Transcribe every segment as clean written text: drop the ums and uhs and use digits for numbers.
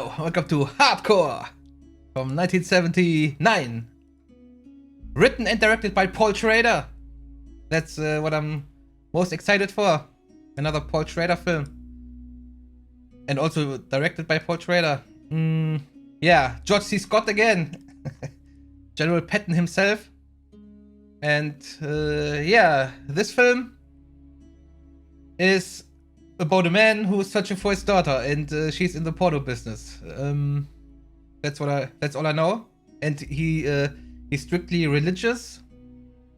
Hello, welcome to Hardcore from 1979. Written and directed by Paul Schrader. That's what I'm most excited for. Another Paul Schrader film. And also directed by Paul Schrader. Yeah, George C. Scott again. General Patton himself. And yeah, this film is about a man who is searching for his daughter, and she's in the porno business. That's all I know. And he's strictly religious,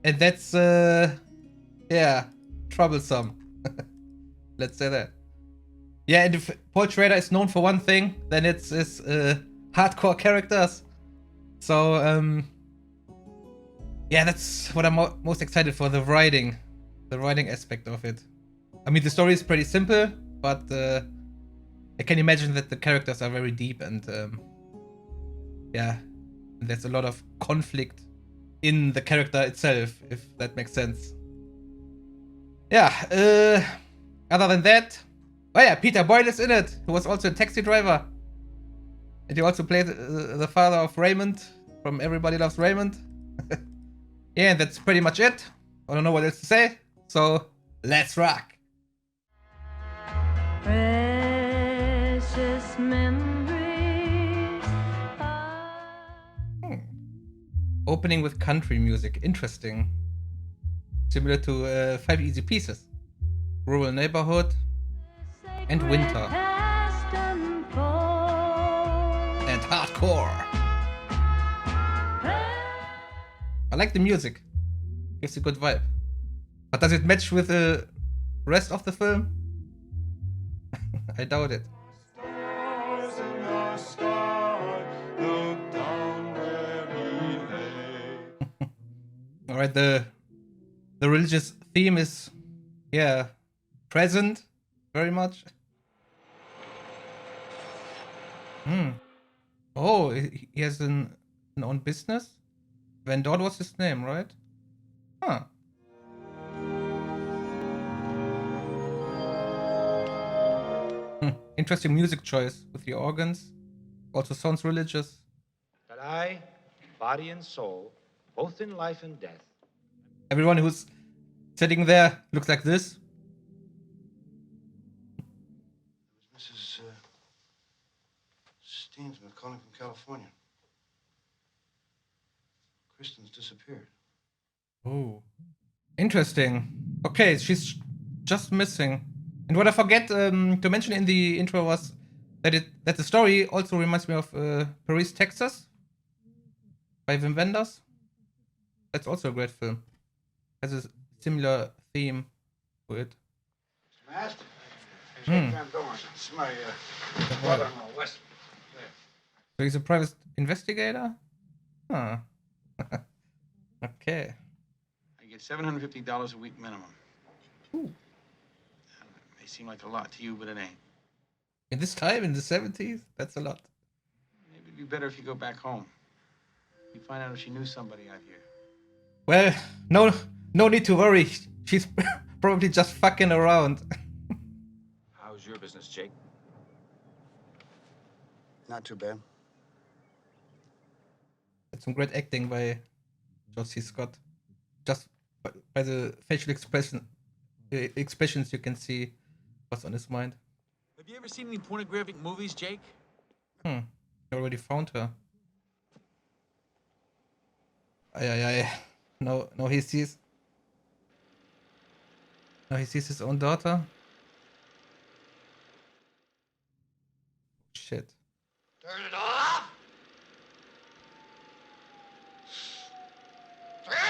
and that's yeah, troublesome. Let's say that. Yeah, and if Paul Schrader is known for one thing, then it's his hardcore characters. So yeah, that's what I'm most excited for, the writing aspect of it. I mean, the story is pretty simple, but I can imagine that the characters are very deep, and yeah, there's a lot of conflict in the character itself, if that makes sense. Yeah, other than that, oh yeah, Peter Boyle is in it, who was also a taxi driver. And he also played the father of Raymond from Everybody Loves Raymond. Yeah, and that's pretty much it. I don't know what else to say, so let's rock. Precious memories. Opening with country music, interesting. Similar to 5 Easy Pieces. Rural neighborhood and winter. And hardcore. I like the music. Gives a good vibe. But does it match with the rest of the film? I doubt it. Alright, the religious theme is, yeah, present very much. Oh, he has an own business? VanDorn was his name, right? Huh. Interesting music choice with the organs. Also sounds religious. But I, body and soul, both in life and death. Everyone who's sitting there looks like this. Mrs. Steensmith calling from California. Kristen's disappeared. Oh, interesting. Okay, she's just missing. And what I forget to mention in the intro was that the story also reminds me of Paris, Texas by Wim Wenders. That's also a great film. Has a similar theme to it. Mast? VanDorn. It's my brother-in-law, West. So he's a private investigator? Huh. Okay. I get $750 a week minimum. Ooh. May seem like a lot to you, but it ain't. In this time, in the 70s, that's a lot. Maybe it'd be better if you go back home. You find out if she knew somebody out here. Well, no need to worry. She's probably just fucking around. How's your business, Jake? Not too bad. That's some great acting by George C. Scott. Just by the facial expressions you can see what's on his mind. Have you ever seen any pornographic movies, Jake? You already found her. Aye. No, he sees. Now he sees his own daughter. Shit. Turn it off! Turn it off!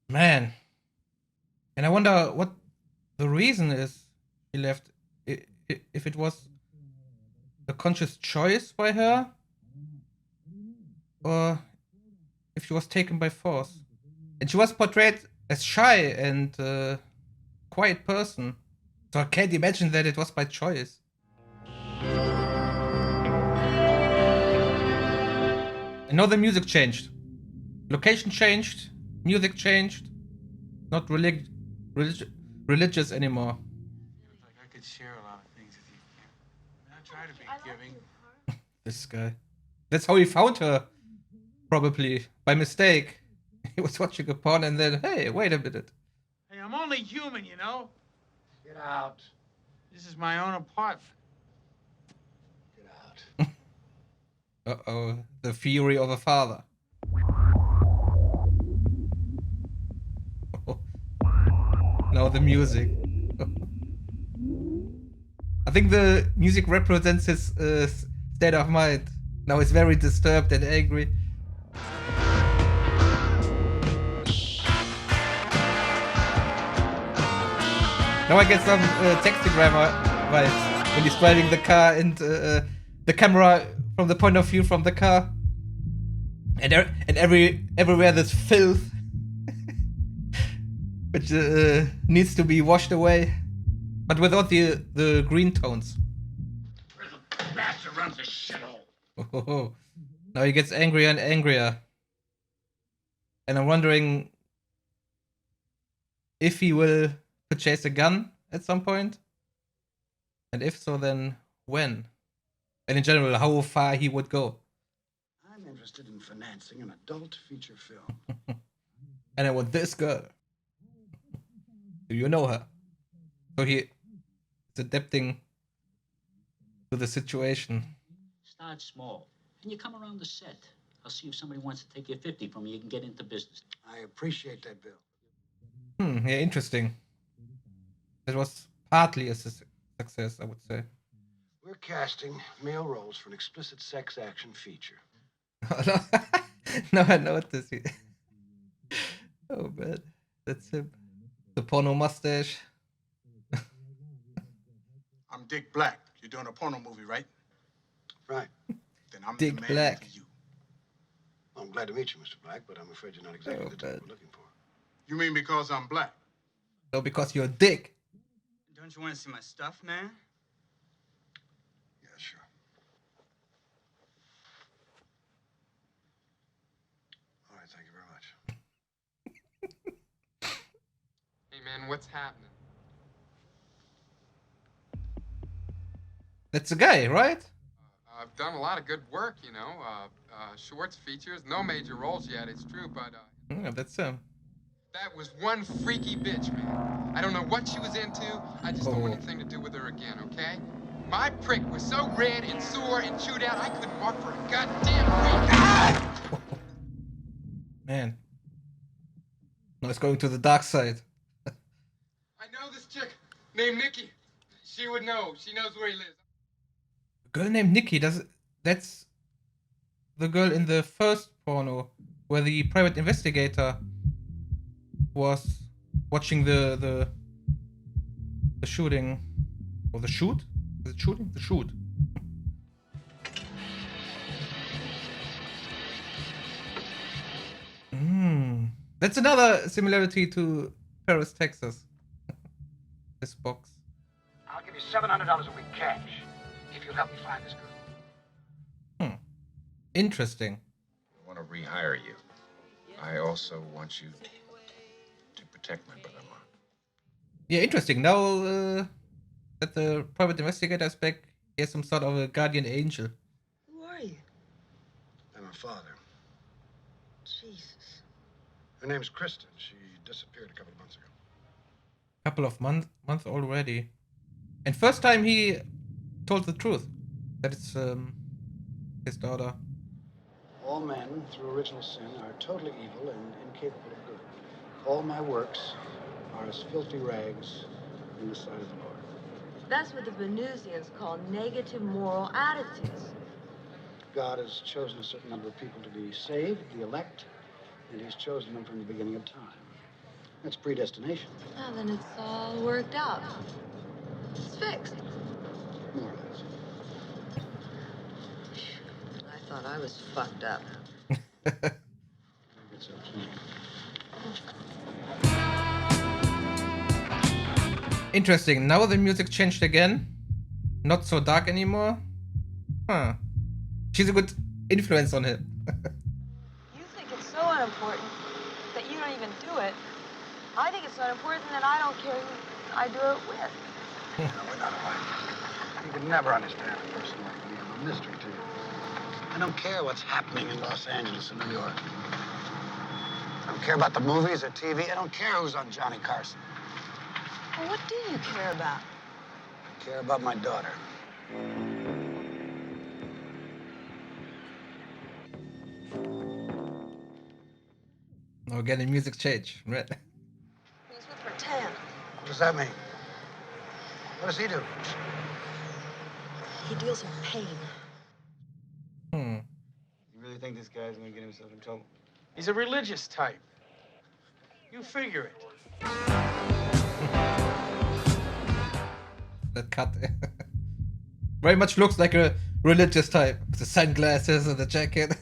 Man. And I wonder what the reason is he left. If it was a conscious choice by her, or if she was taken by force. And she was portrayed as shy and quiet person. So I can't imagine that it was by choice. And now the music changed. Location changed. Music changed. Not religious anymore. could share a lot of things with you. I try to be giving. This guy. That's how he found her. Probably by mistake. He was watching a porn and then, hey, wait a minute. Hey, I'm only human, you know? Get out. This is my own apartment. Get out. Uh-oh. The fury of a father. Now the music. I think the music represents his state of mind. Now he's very disturbed and angry. Now I get some taxidermy vibes when he's driving the car and the camera from the point of view from the car, and everywhere there's filth, which needs to be washed away, but without the green tones. Where the bastard runs this shithole? Oh, now he gets angrier and angrier, and I'm wondering if he will purchase a gun at some point, and if so, then when, and in general how far he would go. I'm interested in financing an adult feature film. And I want this girl. Do you know her? So he is adapting to the situation. Start small, and you come around the set. I'll see if somebody wants to take your 50 from you. You can get into business. I appreciate that, Bill. Yeah, interesting. That was partly a success, I would say. We're casting male roles for an explicit sex action feature. No, I noticed. Oh man, that's him. The porno mustache. I'm Dick Black. You're doing a porno movie, right? Right. Then I'm Dick the man Black. for you. Well, I'm glad to meet you, Mr. Black, but I'm afraid you're not exactly Oh, the type bad. we're looking for. You mean because I'm black? No, because you're a dick. Don't you want to see my stuff, man? Yeah, sure. All right, thank you very much. Hey man, what's happening? That's the guy, right? I've done a lot of good work, you know. Shorts, features, no major roles yet, it's true, but Yeah, that's him. that was one freaky bitch, man. I don't know what she was into. I just don't want Oh. anything to do with her again, okay? My prick was so red and sore and chewed out, I couldn't walk for a goddamn week. Ah! Man. Now it's going to the dark side. I know this chick named Niki. She would know. She knows where he lives. A girl named Niki. That's the girl in the first porno where the private investigator was watching the shooting, or the shoot? Is it shooting? The shoot. That's another similarity to Paris, Texas. This box. I'll give you $700 a week cash if you help me find this girl. Interesting. I want to rehire you. I also want you to protect my brother-in-law. Yeah, interesting. Now that the private investigator is back, he has some sort of a guardian angel. Who are you? I'm her father. Jesus. Her name's Kristen. She disappeared a couple of months ago. Couple of months already. And first time he told the truth. That it's his daughter. All men, through original sin, are totally evil and incapable of good. All my works are as filthy rags in the sight of the Lord. That's what the Venusians call negative moral attitudes. God has chosen a certain number of people to be saved, the elect, and he's chosen them from the beginning of time. That's predestination. Well, then it's all worked out. It's fixed. More or less. I thought I was fucked up. I think so, too. Interesting. Now the music changed again. Not so dark anymore. Huh. She's a good influence on him. You think it's so unimportant that you don't even do it. I think it's so unimportant that I don't care who I do it with. No, we're not alike. You can never understand a person like me. I'm a mystery to you. I don't care what's happening in Los Angeles and New York. I don't care about the movies or TV. I don't care who's on Johnny Carson. Well, what do you care about? I care about my daughter. Now again, the music change, right? He's with Rattan. What does that mean? What does he do? He deals in pain. You really think this guy's gonna get himself in trouble? He's a religious type. You figure it. That cut very much looks like a religious type with the sunglasses and the jacket.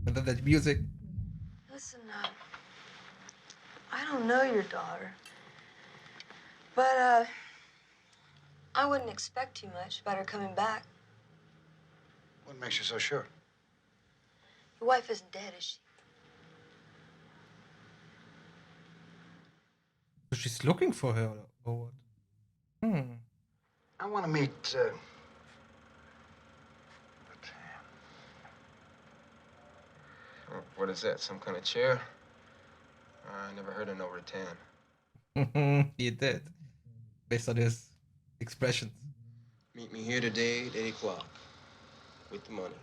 And then that music. Listen, I don't know your daughter, but I wouldn't expect too much about her coming back. What makes you so sure? Your wife isn't dead, is she? So she's looking for her or what? I want to meet, What is that? Some kind of chair? I never heard of no rattan. He did, based on his expressions. Meet me here today at 8 o'clock with the money.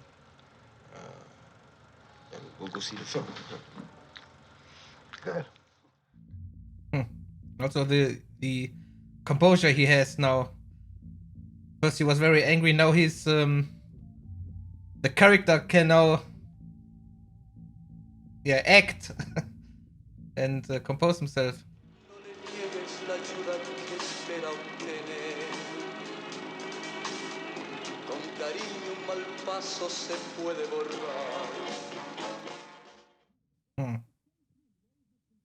And we'll go see the film. Good. Also, the composure he has now. First he was very angry. Now he's the character can now act and compose himself.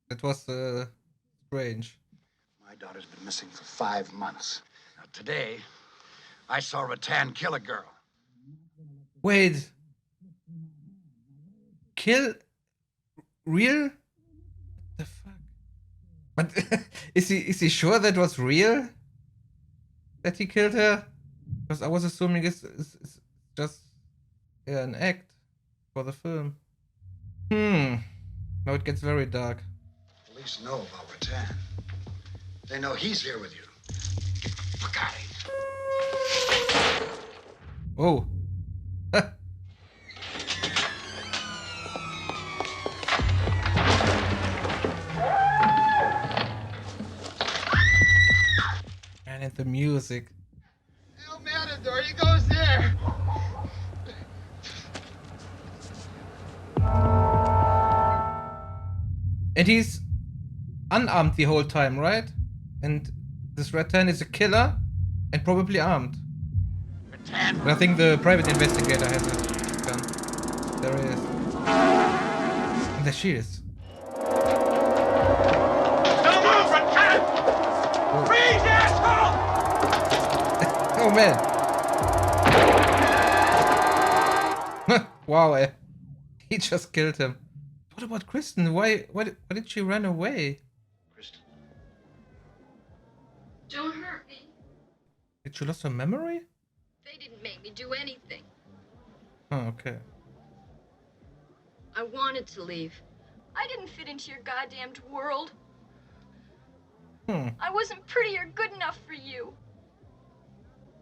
That was strange. My daughter's been missing for 5 months. Now, today, I saw Rattan kill a girl. Wait. Kill? Real? What the fuck? But is he sure that was real? That he killed her? Because I was assuming it's just an act for the film. Now it gets very dark. Police know about Rattan. They know he's here with you. Get the fuck out of here. Oh. And the music. El Matador, he goes there. And he's unarmed the whole time, right? And this Rattan is a killer and probably armed. Rattan. But I think the private investigator has a gun. There he is. And there she is. Don't move, Rattan! Freeze, asshole! Oh man. Wow, he just killed him. What about Kristen? Why did she run away? Kristen. Don't hurt me. Did she lose her memory? They didn't make me do anything. Oh, okay. I wanted to leave. I didn't fit into your goddamned world. I wasn't pretty or good enough for you.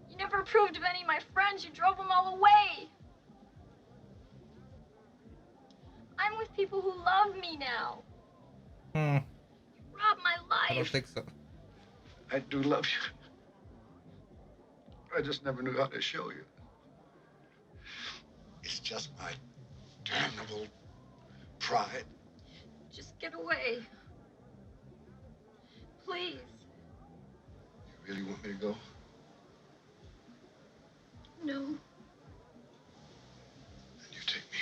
You never approved of any of my friends. You drove them all away. I'm with people who love me now. You robbed my life. I don't think so. I do love you. I just never knew how to show you. It's just my damnable pride. Just get away. Please. You really want me to go? No. Then you take me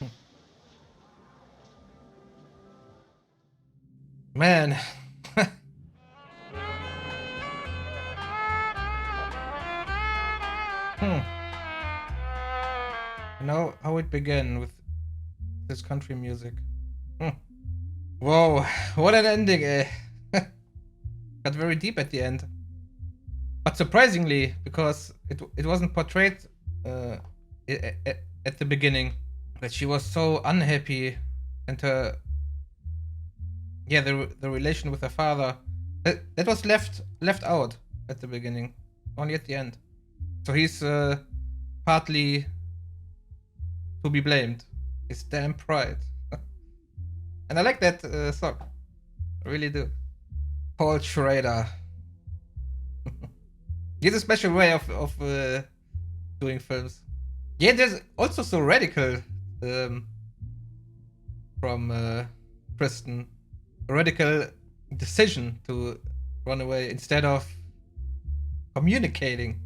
home. Man. You know how it began with this country music. Whoa, what an ending, eh? got very deep at the end. But surprisingly, because it wasn't portrayed at the beginning, that she was so unhappy, and her the relation with her father that was left out at the beginning, only at the end. So he's partly to be blamed. His damn pride. And I like that song. I really do. Paul Schrader. He has a special way of doing films. Yeah, there's also so radical from Kristen. A radical decision to run away instead of communicating.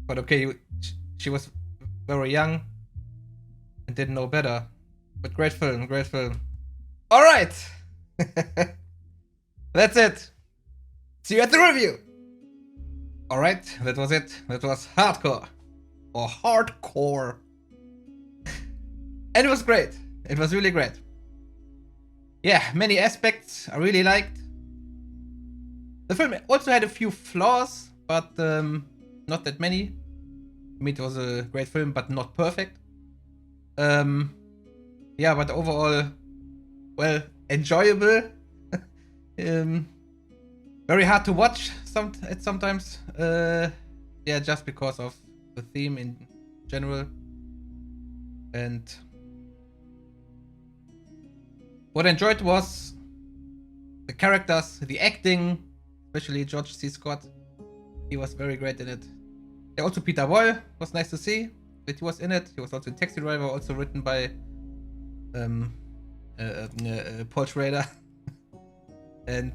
But okay, she was very young and didn't know better. But great film, great film. Alright! That's it. See you at the review! Alright, that was it. That was Hardcore. Or Hardcore. And it was great. It was really great. Yeah, many aspects I really liked. The film also had a few flaws, but not that many. I mean, it was a great film, but not perfect. Yeah, but overall, well, enjoyable. Very hard to watch sometimes. Yeah, just because of the theme in general. And what I enjoyed was the characters, the acting, especially George C. Scott. He was very great in it. Yeah, also Peter Boyle was nice to see that he was in it. He was also in Taxi Driver, also written by Paul Schrader. And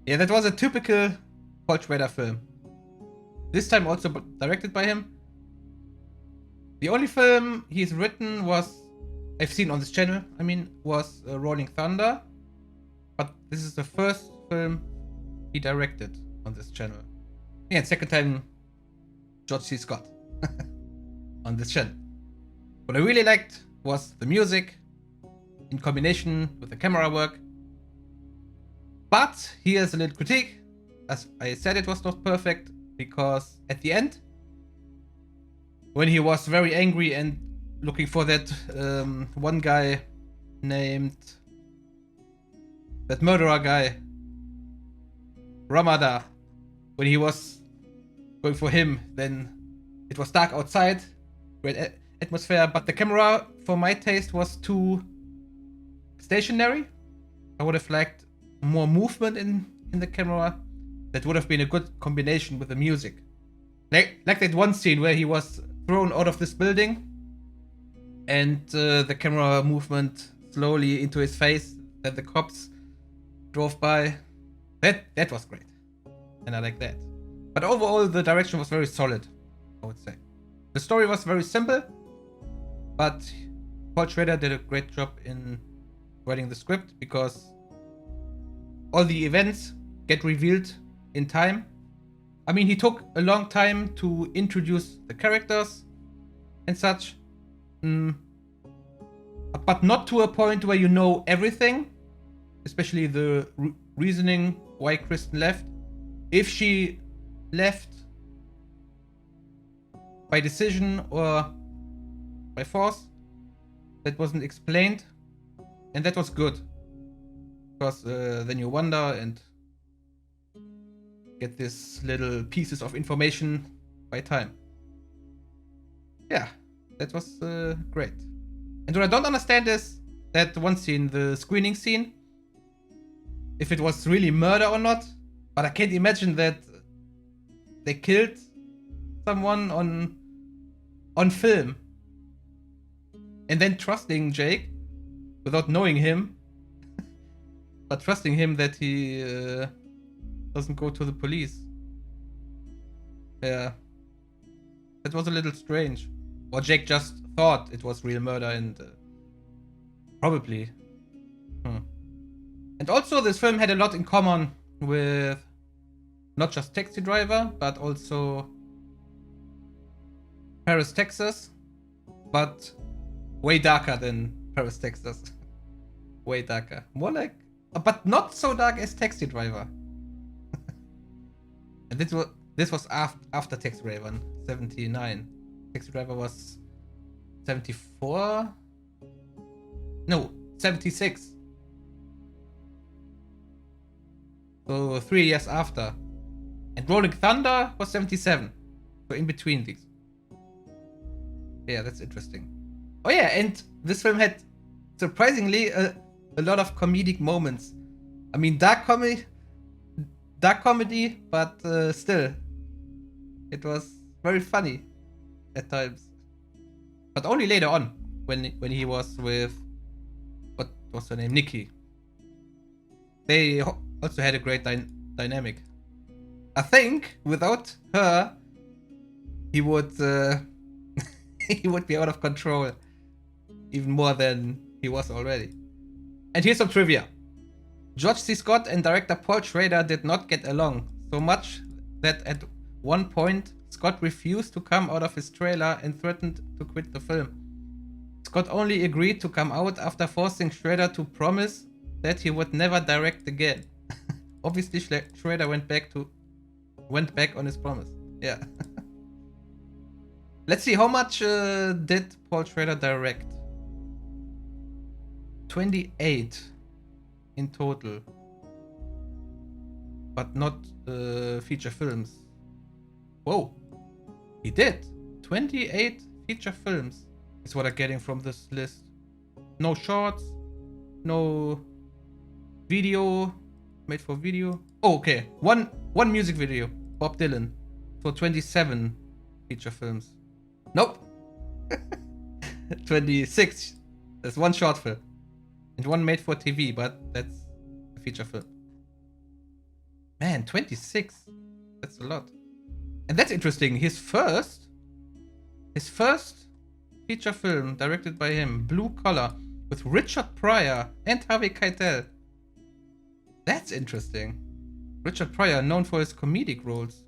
yeah, that was a typical Paul Schrader film. This time also directed by him. The only film he's written I've seen on this channel, was Rolling Thunder. But this is the first film he directed on this channel. Yeah, second time George C. Scott on this channel. What I really liked was the music in combination with the camera work. But here's a little critique. As I said, it was not perfect because at the end, when he was very angry and looking for that one guy named that murderer guy, Ramada, when he was going for him, then it was dark outside, great atmosphere, but the camera, for my taste, was too stationary. I would have liked more movement in the camera. That would have been a good combination with the music. Like that one scene where he was thrown out of this building and the camera movement slowly into his face, that the cops drove by. That was great. And I like that. But overall, the direction was very solid, I would say. The story was very simple, but Paul Schrader did a great job in writing the script because all the events get revealed in time. I mean, he took a long time to introduce the characters and such, but not to a point where you know everything, especially the reasoning why Kristen left. If she left by decision or by force, that wasn't explained, and that was good, because then you wonder and get these little pieces of information by time. Yeah, that was great. And what I don't understand is that one scene, the screening scene, if it was really murder or not, but I can't imagine that they killed someone on film and then trusting Jake without knowing him, but trusting him that he doesn't go to the police. Yeah, that was a little strange. Or Jake just thought it was real murder and probably. And also, this film had a lot in common with not just Taxi Driver, but also Paris, Texas, but way darker than Paris, Texas. Way darker. More like but not so dark as Taxi Driver. And this was after Taxi Driver, 79. Taxi Driver was 74? No, 76. So 3 years after. And Rolling Thunder was 77. So in between these. Yeah, that's interesting. Oh yeah, and this film had surprisingly a lot of comedic moments. I mean, dark comedy, but still, it was very funny at times. But only later on, when he was with, what was her name, Niki. They also had a great dynamic. I think without her, he would he would be out of control even more than he was already. And here's some trivia. George C. Scott and director Paul Schrader did not get along so much that at one point Scott refused to come out of his trailer and threatened to quit the film. Scott only agreed to come out after forcing Schrader to promise that he would never direct again. Obviously, Schrader went back on his promise. Yeah. Let's see, how much did Paul Schrader direct? 28 in total, but not feature films. Whoa, he did 28 feature films is what I'm getting from this list. No shorts, no video made for video. Oh, okay, one music video, Bob Dylan, for 27 feature films. Nope. 26. There's one short film and one made for TV, but that's a feature film. Man, 26. That's a lot. And that's interesting. His first feature film directed by him, Blue Collar, with Richard Pryor and Harvey Keitel. That's interesting. Richard Pryor, known for his comedic roles.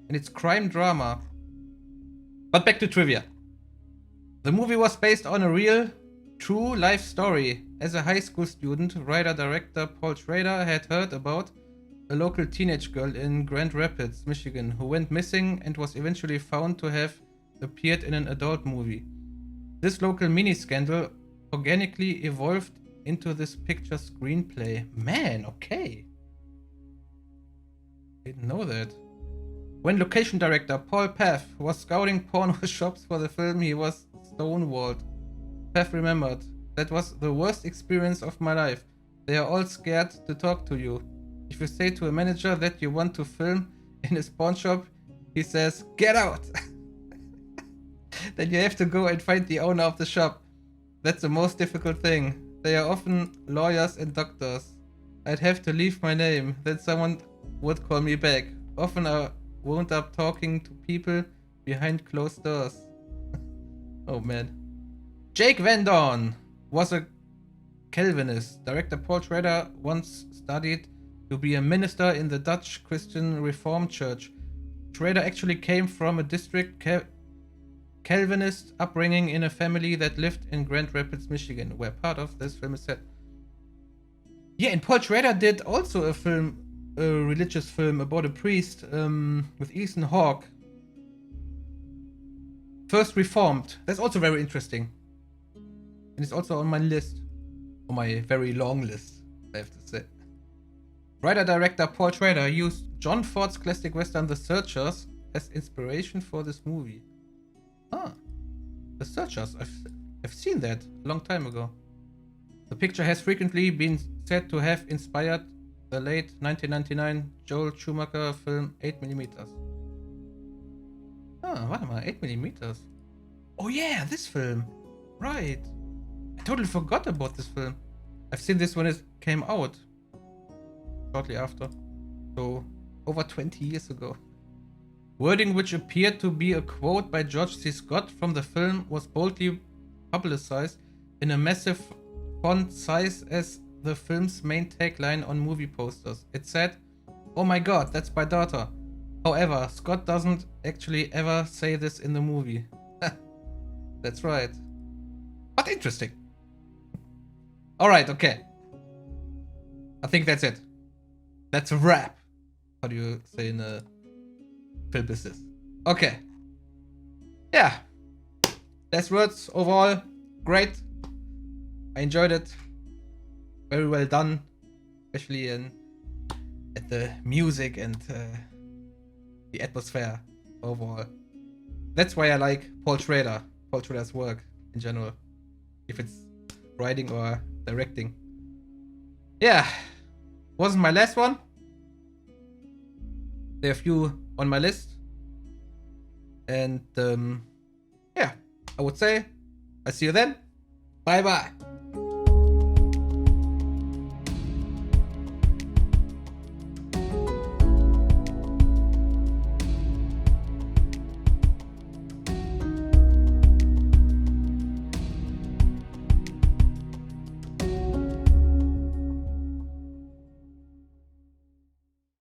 And it's crime drama. But back to trivia. The movie was based on a real, true life story. As a high school student, writer-director Paul Schrader had heard about a local teenage girl in Grand Rapids, Michigan, who went missing and was eventually found to have appeared in an adult movie. This local mini-scandal organically evolved into this picture screenplay. Man, okay. Didn't know that. When location director Paul Paff was scouting porno shops for the film, he was stonewalled. Paff remembered, "That was the worst experience of my life. They are all scared to talk to you. If you say to a manager that you want to film in his pawn shop, he says, 'Get out!' Then you have to go and find the owner of the shop. That's the most difficult thing. They are often lawyers and doctors. I'd have to leave my name, then someone would call me back. Often I wound up talking to people behind closed doors." Oh man. Jake VanDorn was a Calvinist. Director Paul Schrader once studied to be a minister in the Dutch Christian Reformed Church. Schrader actually came from a district Calvinist upbringing in a family that lived in Grand Rapids, Michigan, where part of this film is set. Yeah, and Paul Schrader did also a religious film about a priest with Ethan Hawke. First Reformed. That's also very interesting. And it's also on my list. On my very long list, I have to say. Writer-director Paul Schrader used John Ford's classic western The Searchers as inspiration for this movie. Ah, The Searchers. I've seen that a long time ago. The picture has frequently been said to have inspired the late 1999 Joel Schumacher film 8mm. Ah, warte mal, 8mm. Oh yeah, this film. Right. I totally forgot about this film. I've seen this when it came out. Shortly after. So, over 20 years ago. Wording which appeared to be a quote by George C. Scott from the film was boldly publicized in a massive font size as the film's main tagline on movie posters. It said, "Oh my god, that's my daughter." However, Scott doesn't actually ever say this in the movie. That's right. But interesting. Alright, okay. I think that's it. That's a wrap. How do you say in film business? Okay. Yeah. Last words overall. Great. I enjoyed it. Very well done. Especially at the music and the atmosphere overall. That's why I like Paul Schrader's work in general. If it's writing or directing. Yeah. Wasn't my last one. There are a few on my list. And yeah, I would say I'll see you then. Bye bye.